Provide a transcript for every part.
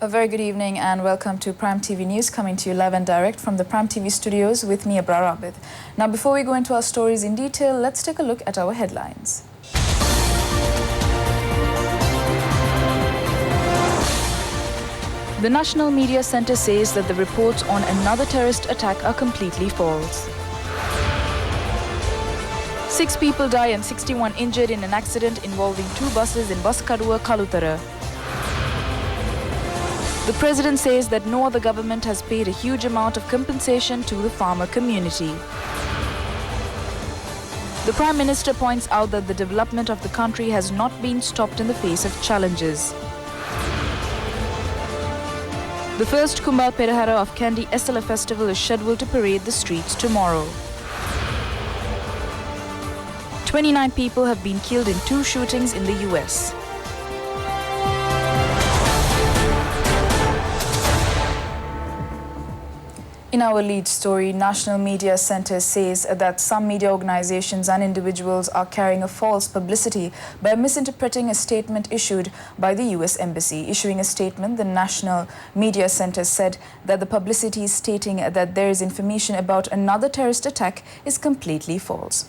A very good evening and welcome to Prime TV News, coming to you live and direct from the Prime TV studios with me, Abrar Abid. Now, before we go into our stories in detail, let's take a look at our headlines. The National Media Centre says that the reports on another terrorist attack are completely false. 6 people die and 61 injured in an accident involving 2 buses in Baskadua, Kalutara. The president says that no other government has paid a huge amount of compensation to the farmer community. The Prime Minister points out that the development of the country has not been stopped in the face of challenges. The first Kumbal Perahara of Kandy Esala festival is scheduled to parade the streets tomorrow. 29 people have been killed in 2 shootings in the US. In our lead story, National Media Centre says that some media organizations and individuals are carrying a false publicity by misinterpreting a statement issued by the US Embassy. Issuing a statement, the National Media Centre said that the publicity stating that there is information about another terrorist attack is completely false.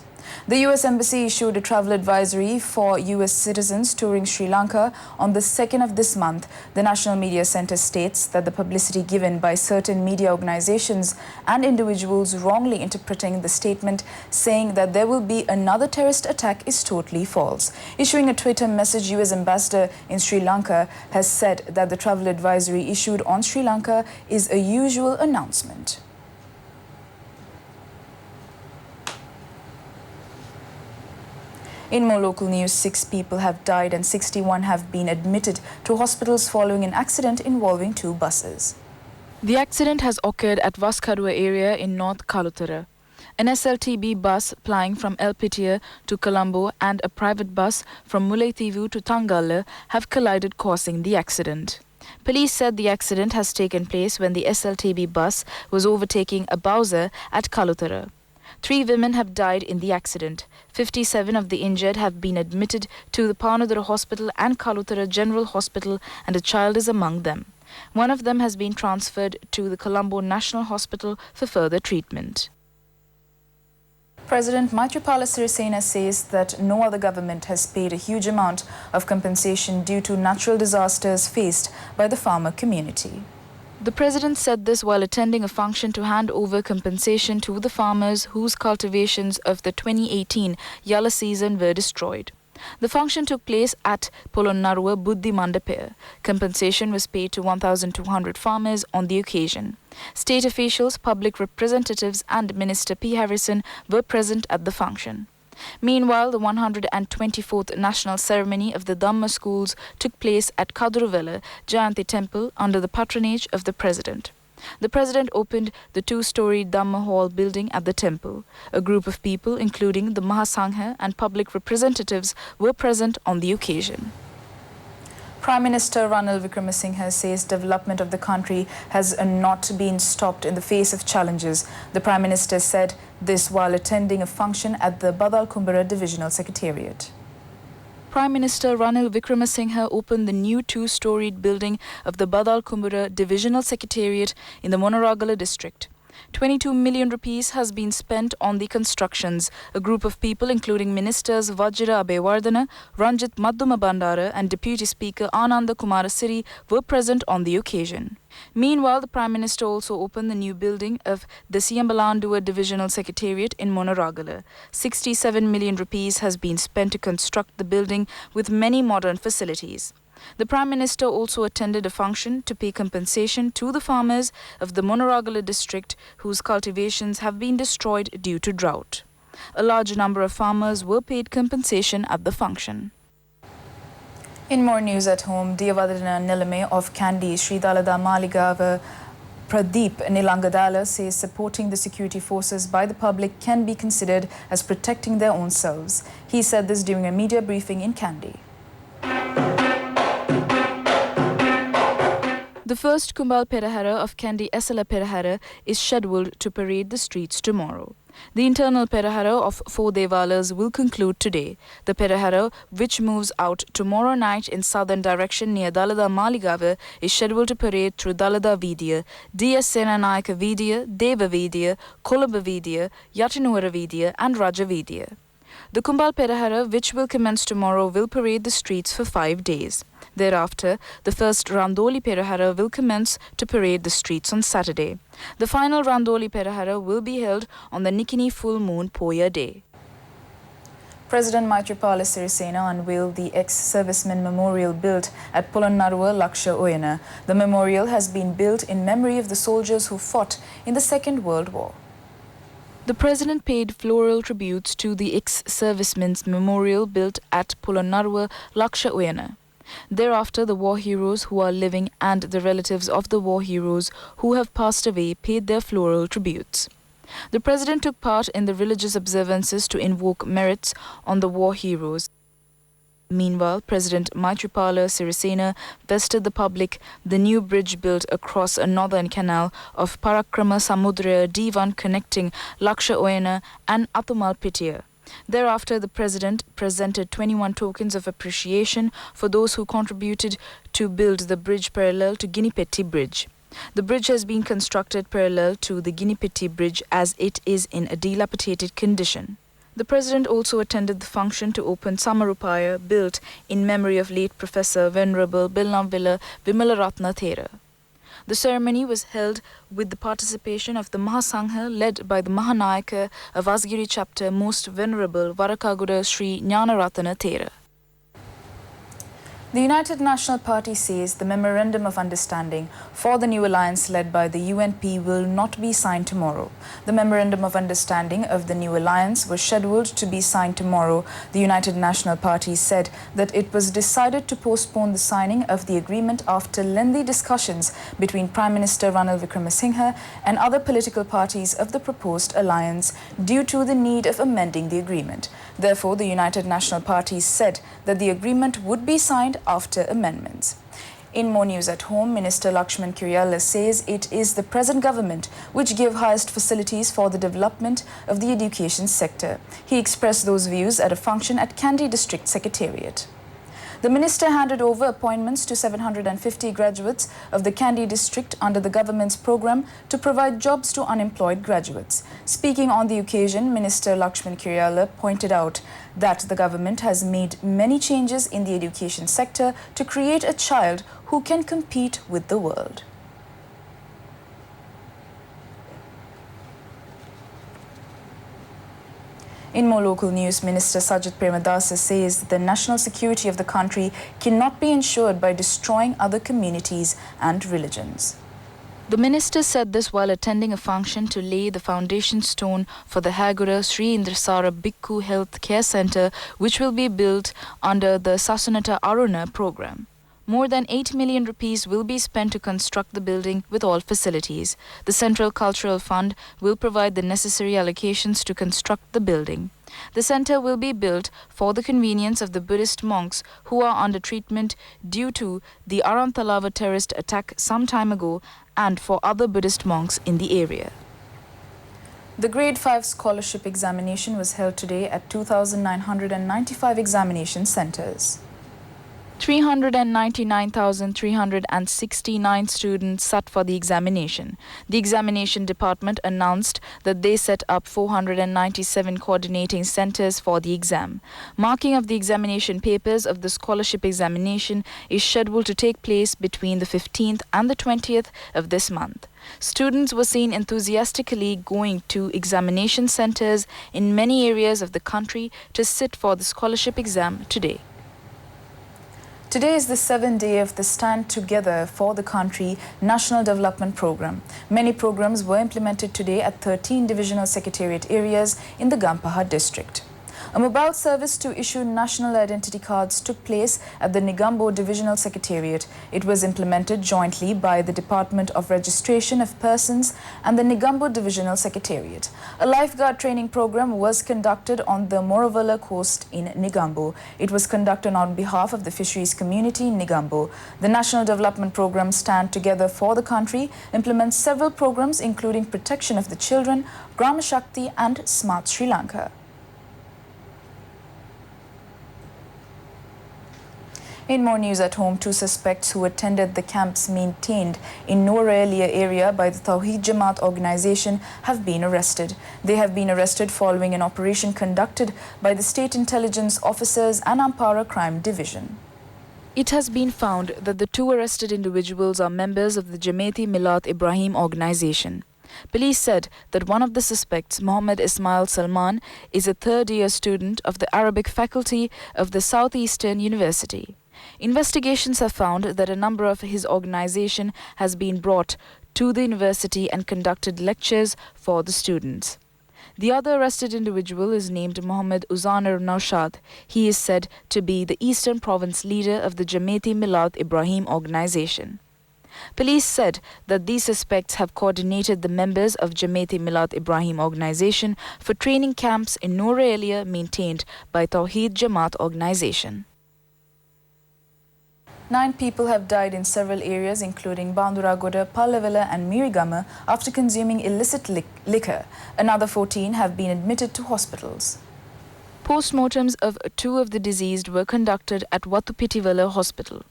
The US Embassy issued a travel advisory for US citizens touring Sri Lanka on the 2nd of this month. The National Media Centre states that the publicity given by certain media organizations and individuals wrongly interpreting the statement saying that there will be another terrorist attack is totally false. Issuing a Twitter message, US Ambassador in Sri Lanka has said that the travel advisory issued on Sri Lanka is a usual announcement. In more local news, 6 people have died and 61 have been admitted to hospitals following an accident involving 2 buses. The accident has occurred at Vaskadua area in North Kalutara. An SLTB bus plying from Elpitia to Colombo and a private bus from Mullaitivu to Tangalla have collided, causing the accident. Police said the accident has taken place when the SLTB bus was overtaking a Bowser at Kalutara. 3 women have died in the accident. 57 of the injured have been admitted to the Panudara Hospital and Kalutara General Hospital, and a child is among them. One of them has been transferred to the Colombo National Hospital for further treatment. President Maithripala Sirisena says that no other government has paid a huge amount of compensation due to natural disasters faced by the farmer community. The president said this while attending a function to hand over compensation to the farmers whose cultivations of the 2018 Yalla season were destroyed. The function took place at Polonnarua Buddhi Mandapaya. Compensation was paid to 1,200 farmers on the occasion. State officials, public representatives and Minister P. Harrison were present at the function. Meanwhile, the 124th national ceremony of the Dhamma schools took place at Kaduruvela Jayanti Temple under the patronage of the president. The president opened the 2-story Dhamma hall building at the temple. A group of people, including the Mahasangha and public representatives, were present on the occasion. Prime Minister Ranil Wickremesinghe says development of the country has not been stopped in the face of challenges. The Prime Minister said this while attending a function at the Badal Kumbara Divisional Secretariat. Prime Minister Ranil Wickremesinghe opened the new 2-storied building of the Badal Kumbara Divisional Secretariat in the Monoragala district. 22 million rupees has been spent on the constructions. A group of people, including Ministers Vajra Abewardana, Ranjit Madhuma Bandara and Deputy Speaker Ananda Kumarasiri, were present on the occasion. Meanwhile, the Prime Minister also opened the new building of the Siambalandua Divisional Secretariat in Monoragala. 67 million rupees has been spent to construct the building with many modern facilities. The Prime Minister also attended a function to pay compensation to the farmers of the Monoragala district whose cultivations have been destroyed due to drought. A large number of farmers were paid compensation at the function. In more news at home, Diyavadana Nilame of Kandy, Sridalada Maligava Pradeep Nilangadala says supporting the security forces by the public can be considered as protecting their own selves. He said this during a media briefing in Kandy. The first Kumbal Perahara of Kandy Esala Perahara is scheduled to parade the streets tomorrow. The internal Perahara of 4 Devalas will conclude today. The Perahara, which moves out tomorrow night in southern direction near Dalada Maligava, is scheduled to parade through Dalada Vidya, DS Senanayaka Vidya, Deva Vidya, Kolaba Vidya, Yatinura Vidya and Raja Vidya. The Kumbal Perahara, which will commence tomorrow, will parade the streets for 5 days. Thereafter, the first Randoli Perahara will commence to parade the streets on Saturday. The final Randoli Perahara will be held on the Nikini full moon Poya day. President Maithripala Sirisena unveiled the ex-serviceman memorial built at Polonnaruwa, Laksha Oyana. The memorial has been built in memory of the soldiers who fought in the Second World War. The President paid floral tributes to the ex-servicemen's memorial built at Polonnaruwa, Laksha Oyana. Thereafter, the war heroes who are living and the relatives of the war heroes who have passed away paid their floral tributes. The President took part in the religious observances to invoke merits on the war heroes. Meanwhile, President Maithripala Sirisena vested the public the new bridge built across a northern canal of Parakrama Samudra D1 connecting Laksha Oyana and Atumal Pitya. Thereafter, the President presented 21 tokens of appreciation for those who contributed to build the bridge parallel to Ginnipetti Bridge. The bridge has been constructed parallel to the Ginnipetti Bridge as it is in a dilapidated condition. The President also attended the function to open Samarupaya built in memory of late Professor Venerable Bilnavilla Vimalaratna Thera. The ceremony was held with the participation of the Mahasangha led by the Mahanayaka of Asgiri chapter Most Venerable Varakagura Sri Jnanaratana Thera. The United National Party says the Memorandum of Understanding for the new alliance led by the UNP will not be signed tomorrow. The Memorandum of Understanding of the new alliance was scheduled to be signed tomorrow. The United National Party said that it was decided to postpone the signing of the agreement after lengthy discussions between Prime Minister Ranil Wickremesinghe and other political parties of the proposed alliance due to the need of amending the agreement. Therefore, the United National Party said that the agreement would be signed after amendments. In more news at home, Minister Lakshman Kuriyala says it is the present government which give highest facilities for the development of the education sector. He expressed those views at a function at Kandy District Secretariat. The minister handed over appointments to 750 graduates of the Kandy district under the government's program to provide jobs to unemployed graduates. Speaking on the occasion, Minister Lakshman Kuriyala pointed out that the government has made many changes in the education sector to create a child who can compete with the world. In more local news, Minister Sajid Premadasa says that the national security of the country cannot be ensured by destroying other communities and religions. The minister said this while attending a function to lay the foundation stone for the Hagura Sri Indrasara Bhikkhu Health Care Centre, which will be built under the Sasunata Aruna program. More than 8 million rupees will be spent to construct the building with all facilities. The Central Cultural Fund will provide the necessary allocations to construct the building. The centre will be built for the convenience of the Buddhist monks who are under treatment due to the Arantalava terrorist attack some time ago and for other Buddhist monks in the area. The Grade 5 scholarship examination was held today at 2,995 examination centres. 399,369 students sat for the examination. The examination department announced that they set up 497 coordinating centres for the exam. Marking of the examination papers of the scholarship examination is scheduled to take place between the 15th and the 20th of this month. Students were seen enthusiastically going to examination centres in many areas of the country to sit for the scholarship exam today. Today is the 7th day of the Stand Together for the Country National Development Program. Many programs were implemented today at 13 divisional secretariat areas in the Gampaha district. A mobile service to issue national identity cards took place at the Negombo Divisional Secretariat. It was implemented jointly by the Department of Registration of Persons and the Negombo Divisional Secretariat. A lifeguard training program was conducted on the Moravala coast in Negombo. It was conducted on behalf of the fisheries community in Negombo. The National Development Program Stand Together for the Country implements several programs including protection of the children, Grama Shakti and Smart Sri Lanka. In more news at home, 2 suspects who attended the camps maintained in Norelia area by the Tawheed Jamaat organization have been arrested. They have been arrested following an operation conducted by the State Intelligence Officers and Ampara Crime Division. It has been found that the 2 arrested individuals are members of the Jamaati Millat Ibrahim organization. Police said that one of the suspects, Mohammed Ismail Salman, is a third-year student of the Arabic faculty of the Southeastern University. Investigations have found that a number of his organization has been brought to the university and conducted lectures for the students. The other arrested individual is named Mohammed Uzaner Naushad. He is said to be the Eastern Province leader of the Jamaati Millat Ibrahim organization. Police said that these suspects have coordinated the members of Jamaati Millat Ibrahim organization for training camps in Norelia maintained by Tawheed Jamaat organization. 9 people have died in several areas including Banduragoda, Pallavela and Mirigama after consuming illicit liquor. Another 14 have been admitted to hospitals. Postmortems of 2 of the deceased were conducted at Watupitivala Hospital.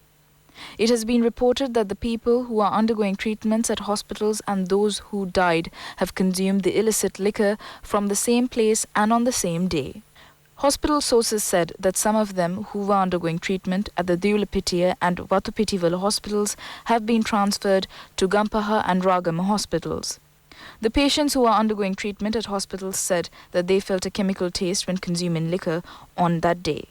It has been reported that the people who are undergoing treatments at hospitals and those who died have consumed the illicit liquor from the same place and on the same day. Hospital sources said that some of them who were undergoing treatment at the Deulapitia and Watupitivala hospitals have been transferred to Gampaha and Ragama hospitals. The patients who are undergoing treatment at hospitals said that they felt a chemical taste when consuming liquor on that day.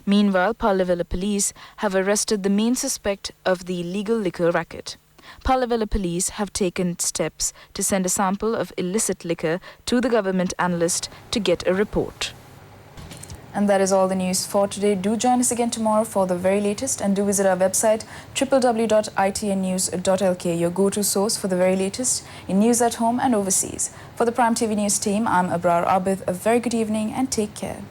Meanwhile, Pallavela police have arrested the main suspect of the illegal liquor racket. Pallavela police have taken steps to send a sample of illicit liquor to the government analyst to get a report. And that is all the news for today. Do join us again tomorrow for the very latest and do visit our website www.itnnews.lk, your go-to source for the very latest in news at home and overseas. For the Prime TV News team, I'm Abrar Abid. A very good evening and take care.